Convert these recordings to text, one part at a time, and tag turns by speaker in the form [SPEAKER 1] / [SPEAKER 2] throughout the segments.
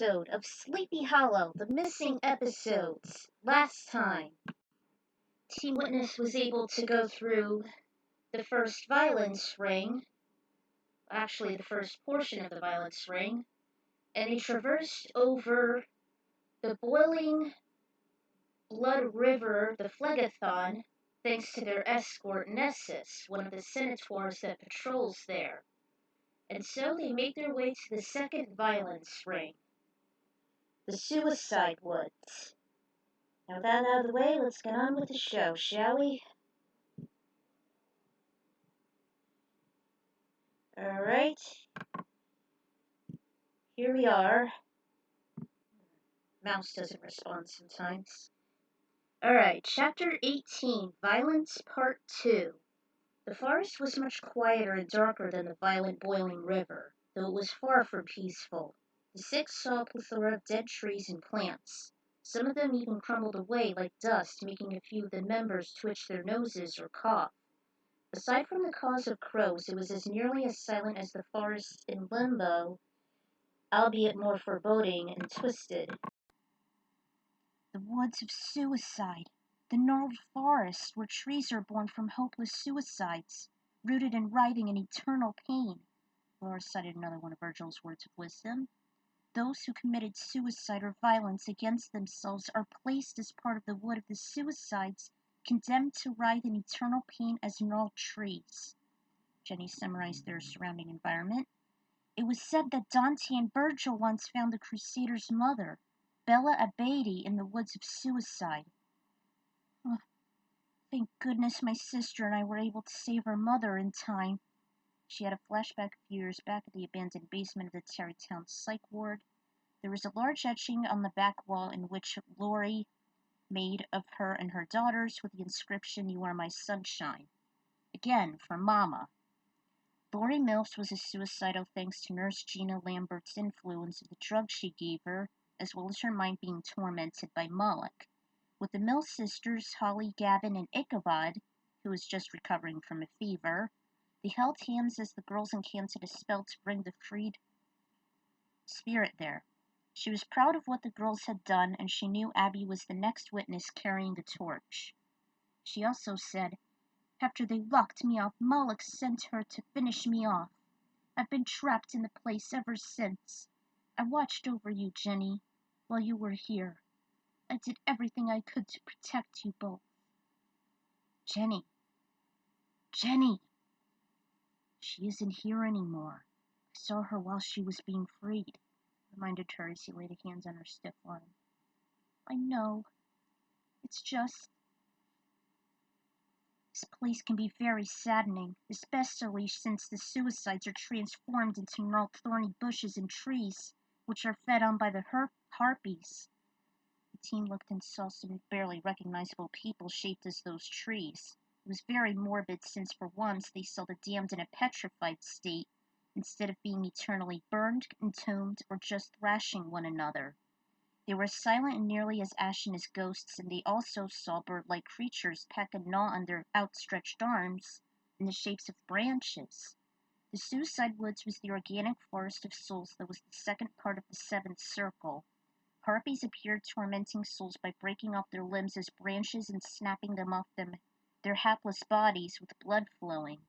[SPEAKER 1] episode of Sleepy Hollow, the missing episodes. Last time, Team Witness was able to go through the first violence ring, actually the first portion of the violence ring, and they traversed over the boiling blood river, the Phlegethon, thanks to their escort Nessus, one of the centaurs that patrols there. And so they make their way to the second violence ring, the Suicide Woods. Now with that out of the way, let's get on with the show, shall we? Alright. Here we are. Mouse doesn't respond sometimes. Alright, Chapter 18, Violence Part 2. The forest was much quieter and darker than the violent boiling river, though it was far from peaceful. The six saw a plethora of dead trees and plants. Some of them even crumbled away like dust, making a few of the members twitch their noses or cough. Aside from the cause of crows, it was as nearly as silent as the forests in Limbo, albeit more foreboding and twisted.
[SPEAKER 2] The woods of suicide. The gnarled forest where trees are born from hopeless suicides, rooted in writhing and eternal pain. Laura cited another one of Virgil's words of wisdom. Those who committed suicide or violence against themselves are placed as part of the wood of the suicides, condemned to writhe in eternal pain as gnarled trees. Jenny summarized their surrounding environment. It was said that Dante and Virgil once found the Crusaders' mother, Bella Abadi, in the woods of suicide. Oh, thank goodness my sister and I were able to save her mother in time. She had a flashback a few years back at the abandoned basement of the Tarrytown psych ward. There was a large etching on the back wall in which Lori made of her and her daughters with the inscription, "You are my sunshine." Again, from Mama. Lori Mills was a suicidal thanks to Nurse Gina Lambert's influence of the drugs she gave her, as well as her mind being tormented by Moloch. With the Mills sisters, Holly, Gavin, and Ichabod, who was just recovering from a fever, they held hands as the girls incanted a spell to bring the freed spirit there. She was proud of what the girls had done, and she knew Abby was the next witness carrying the torch. She also said, "After they locked me up, Moloch sent her to finish me off. I've been trapped in the place ever since. I watched over you, Jenny, while you were here. I did everything I could to protect you both." Jenny. Jenny! She isn't here anymore. I saw her while she was being freed, reminded her as he laid a hand on her stiff arm. I know. It's just... This place can be very saddening, especially since the suicides are transformed into gnarled thorny bushes and trees, which are fed on by the harpies. The team looked and saw some barely recognizable people shaped as those trees. It was very morbid since for once they saw the damned in a petrified state, instead of being eternally burned, entombed, or just thrashing one another. They were silent and nearly as ashen as ghosts, and they also saw bird-like creatures peck and gnaw on their outstretched arms in the shapes of branches. The Suicide Woods was the organic forest of souls that was the second part of the seventh circle. Harpies appeared tormenting souls by breaking off their limbs as branches and snapping them off their hapless bodies with blood flowing.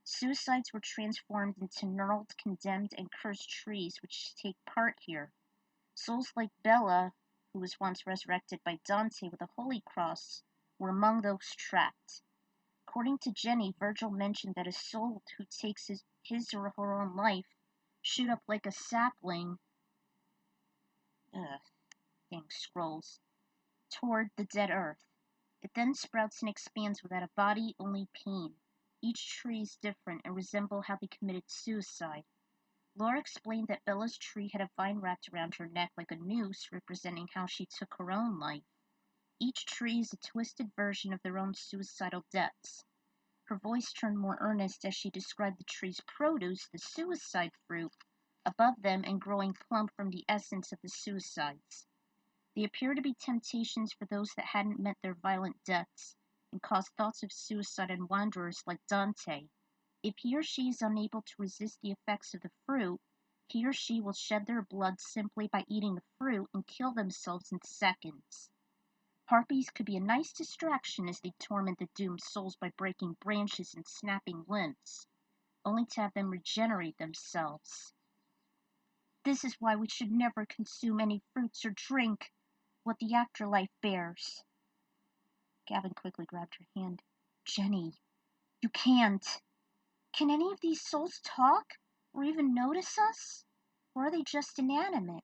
[SPEAKER 2] Suicides were transformed into gnarled, condemned, and cursed trees which take part here. Souls like Bella, who was once resurrected by Dante with a holy cross, were among those trapped. According to Jenny, Virgil mentioned that a soul who takes his or her own life shoot up like a sapling, dang scrolls, toward the dead earth. It then sprouts and expands without a body, only pain. Each tree is different and resemble how they committed suicide. Laura explained that Bella's tree had a vine wrapped around her neck like a noose, representing how she took her own life. Each tree is a twisted version of their own suicidal deaths. Her voice turned more earnest as she described the tree's produce, the suicide fruit, above them and growing plump from the essence of the suicides. They appear to be temptations for those that hadn't met their violent deaths, and cause thoughts of suicide in wanderers like Dante. If he or she is unable to resist the effects of the fruit, He or she will shed their blood simply by eating the fruit and kill themselves in seconds. Harpies could be a nice distraction as they torment the doomed souls by breaking branches and snapping limbs, only to have them regenerate themselves. This is why we should never consume any fruits or drink what the afterlife bears. Gavin quickly grabbed her hand. Jenny, you can't. Can any of these souls talk, or even notice us? Or are they just inanimate?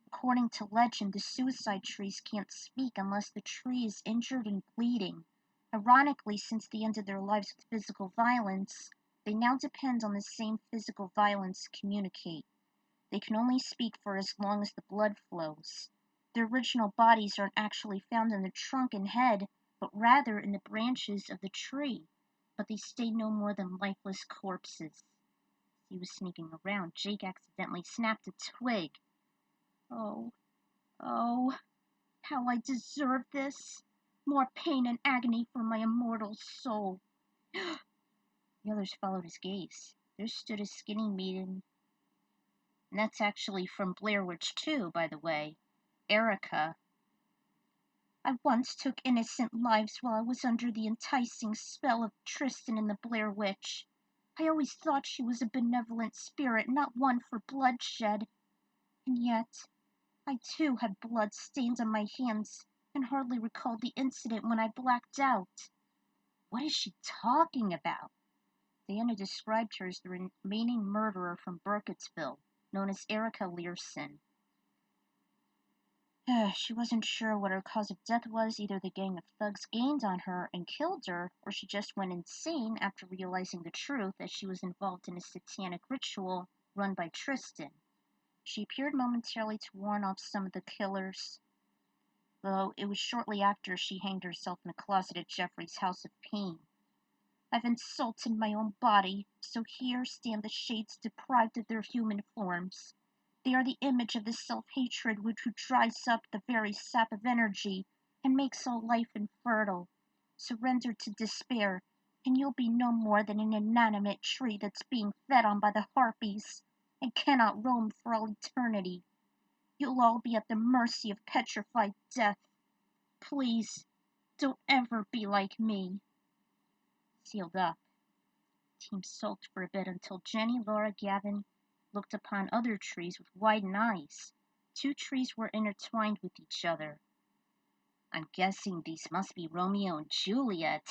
[SPEAKER 2] According to legend, the suicide trees can't speak unless the tree is injured and bleeding. Ironically, since they ended their lives with physical violence, they now depend on the same physical violence to communicate. They can only speak for as long as the blood flows. Their original bodies aren't actually found in the trunk and head, but rather in the branches of the tree. But they stay no more than lifeless corpses. As he was sneaking around, Jake accidentally snapped a twig. Oh, how I deserve this. More pain and agony for my immortal soul. The others followed his gaze. There stood a skinny maiden. And that's actually from Blair Witch 2, by the way. Erica. I once took innocent lives while I was under the enticing spell of Tristen in the Blair Witch. I always thought she was a benevolent spirit, not one for bloodshed. And yet, I too had blood stains on my hands and hardly recalled the incident when I blacked out. What is she talking about? Diana described her as the remaining murderer from Burkittsville, known as Erica Leerhsen. She wasn't sure what her cause of death was. Either the gang of thugs gained on her and killed her, or she just went insane after realizing the truth that she was involved in a satanic ritual run by Tristen. She appeared momentarily to warn off some of the killers, though it was shortly after she hanged herself in a closet at Jeffrey's House of Pain. I've insulted my own body, so here stand the shades deprived of their human forms. They are the image of the self-hatred which dries up the very sap of energy and makes all life infertile. Surrender to despair, and you'll be no more than an inanimate tree that's being fed on by the harpies and cannot roam for all eternity. You'll all be at the mercy of petrified death. Please, don't ever be like me. Sealed up. The team sulked for a bit until Jenny, Laura, Gavin looked upon other trees with widened eyes. 2 trees were intertwined with each other. I'm guessing these must be Romeo and Juliet.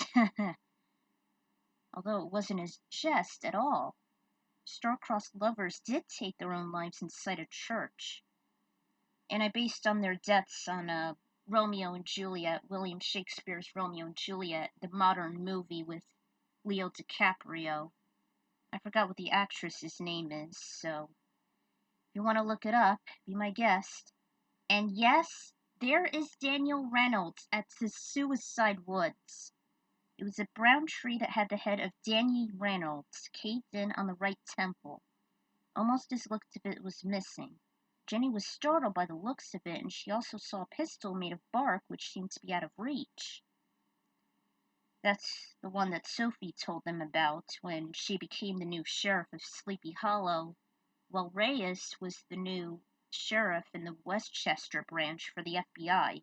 [SPEAKER 2] Although it wasn't a jest at all. Star-crossed lovers did take their own lives inside a church. And I based on their deaths on Romeo and Juliet, William Shakespeare's Romeo and Juliet, the modern movie with Leo DiCaprio. I forgot what the actress's name is, so if you want to look it up, be my guest. And yes, there is Daniel Reynolds at the Suicide Woods. It was a brown tree that had the head of Danny Reynolds caved in on the right temple, almost as looked if it was missing. Jenny was startled by the looks of it, and she also saw a pistol made of bark which seemed to be out of reach. That's the one that Sophie told them about when she became the new sheriff of Sleepy Hollow, while Reyes was the new sheriff in the Westchester branch for the FBI.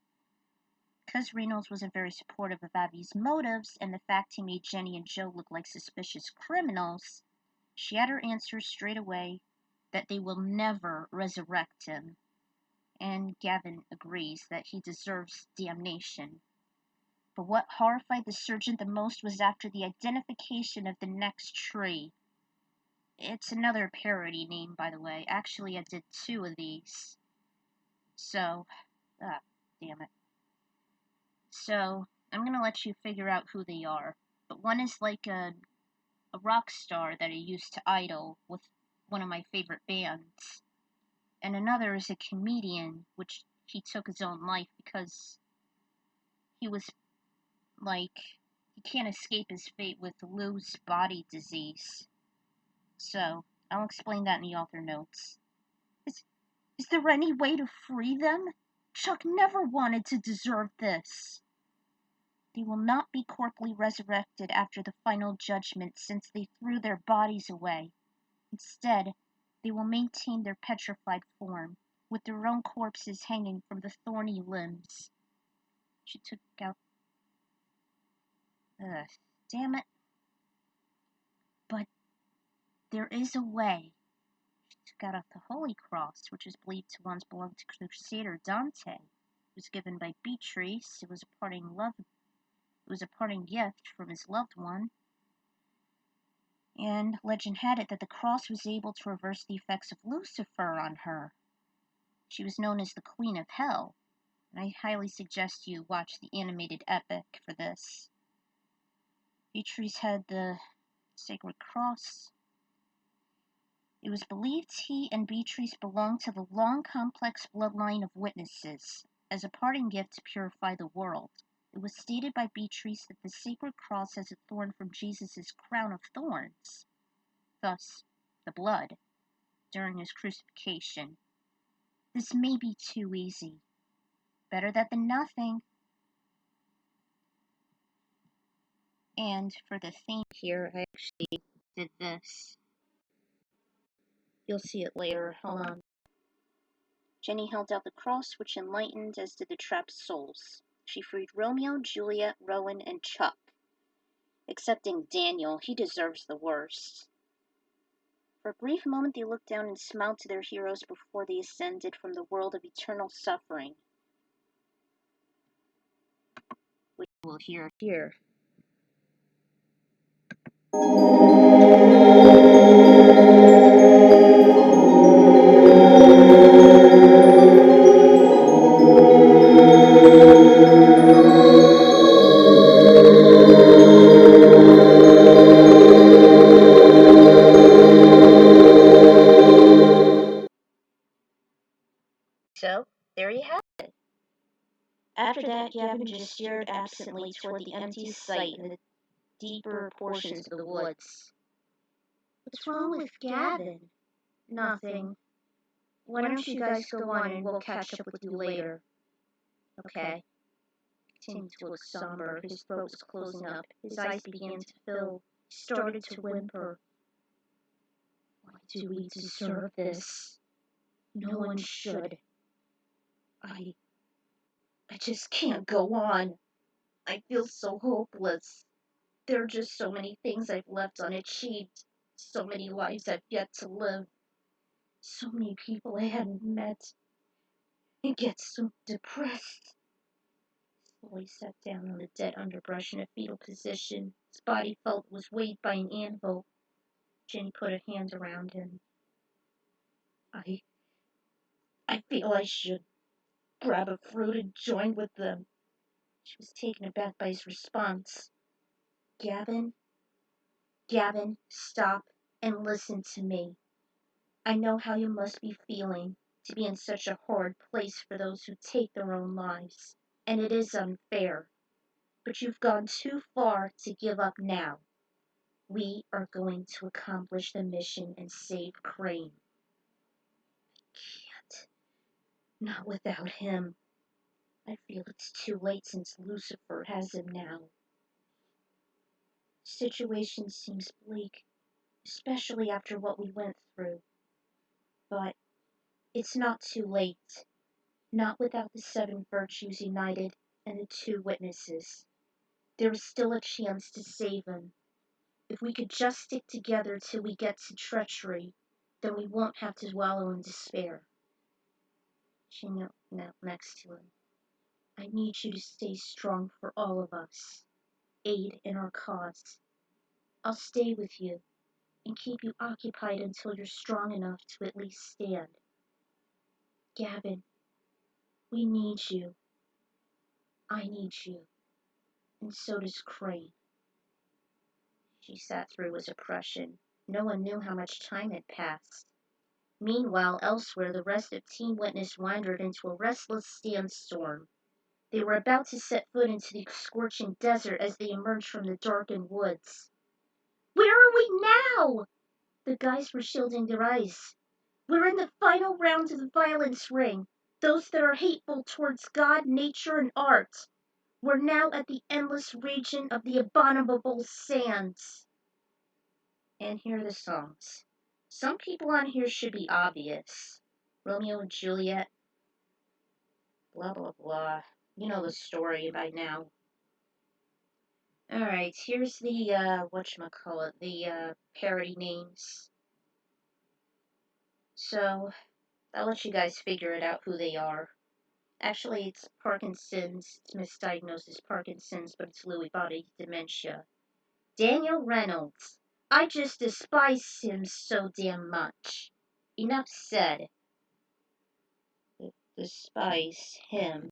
[SPEAKER 2] Because Reynolds wasn't very supportive of Abby's motives and the fact he made Jenny and Joe look like suspicious criminals, she had her answer straight away that they will never resurrect him. And Gavin agrees that he deserves damnation. But what horrified the surgeon the most was after the identification of the next tree. It's another parody name, by the way. Actually, I did 2 of these. So, damn it. So, I'm going to let you figure out who they are. But one is like a rock star that I used to idol with one of my favorite bands. And another is a comedian, which he took his own life because he was like, he can't escape his fate with Lou's body disease. So, I'll explain that in the author notes. Is there any way to free them? Chuck never wanted to deserve this. They will not be corporally resurrected after the final judgment since they threw their bodies away. Instead, they will maintain their petrified form, with their own corpses hanging from the thorny limbs. She took out... damn it. But there is a way. She took out the Holy Cross, which is believed to once belong to Crusader Dante. It was given by Beatrice. It was a parting gift from his loved one. And legend had it that the cross was able to reverse the effects of Lucifer on her. She was known as the Queen of Hell, and I highly suggest you watch the animated epic for this. Beatrice had the sacred cross. It was believed he and Beatrice belonged to the long, complex bloodline of witnesses, as a parting gift to purify the world. It was stated by Beatrice that the sacred cross has a thorn from Jesus' crown of thorns, thus the blood, during his crucifixion. This may be too easy. Better that than nothing. And for the theme here, I actually did this. You'll see it later. Hold on. Jenny held out the cross, which enlightened, as did the trapped souls. She freed Romeo, Juliet, Rowan, and Chuck. Excepting Daniel, he deserves the worst. For a brief moment they looked down and smiled to their heroes before they ascended from the world of eternal suffering, which we'll hear here. So, there you have it. After that, Gavin just stared absently toward the empty sight in the deeper portions of the woods.
[SPEAKER 1] What's wrong with Gavin? Nothing. Why don't you guys go on and we'll catch up with you later? Okay. Continued to look somber. His throat was closing up. His eyes began to fill. He started to whimper. Why do we deserve this? No one should. I just can't go on. I feel so hopeless. There are just so many things I've left unachieved. So many lives I've yet to live. So many people I hadn't met. I get so depressed. Slowly sat down on the dead underbrush in a fetal position. His body felt it was weighed by an anvil. Jenny put a hand around him. I feel I should grab a fruit and join with them. She was taken aback by his response. Gavin, stop and listen to me. I know how you must be feeling to be in such a horrid place for those who take their own lives, and it is unfair. But you've gone too far to give up now. We are going to accomplish the mission and save Crane. I can't. Not without him. I feel it's too late since Lucifer has him now. The situation seems bleak, especially after what we went through. But it's not too late. Not without the 7 virtues united and the 2 witnesses. There is still a chance to save him. If we could just stick together till we get to treachery, then we won't have to wallow in despair. She knelt next to him. I need you to stay strong for all of us. Aid in our cause. I'll stay with you and keep you occupied until you're strong enough to at least stand. Gavin, we need you. I need you. And so does Crane. She sat through his oppression. No one knew how much time had passed. Meanwhile, elsewhere, the rest of Team Witness wandered into a restless sandstorm. They were about to set foot into the scorching desert as they emerged from the darkened woods. Where are we now? The guys were shielding their eyes. We're in the final round of the violence ring. Those that are hateful towards God, nature, and art. We're now at the endless region of the abominable sands. And here are the songs. Some people on here should be obvious. Romeo and Juliet, blah, blah, blah. You know the story by now. Alright, here's the, whatchamacallit, the, parody names. So, I'll let you guys figure it out who they are. Actually, it's Parkinson's. It's misdiagnosed as Parkinson's, but it's Lewy body dementia. Daniel Reynolds. I just despise him so damn much. Enough said. Despise him.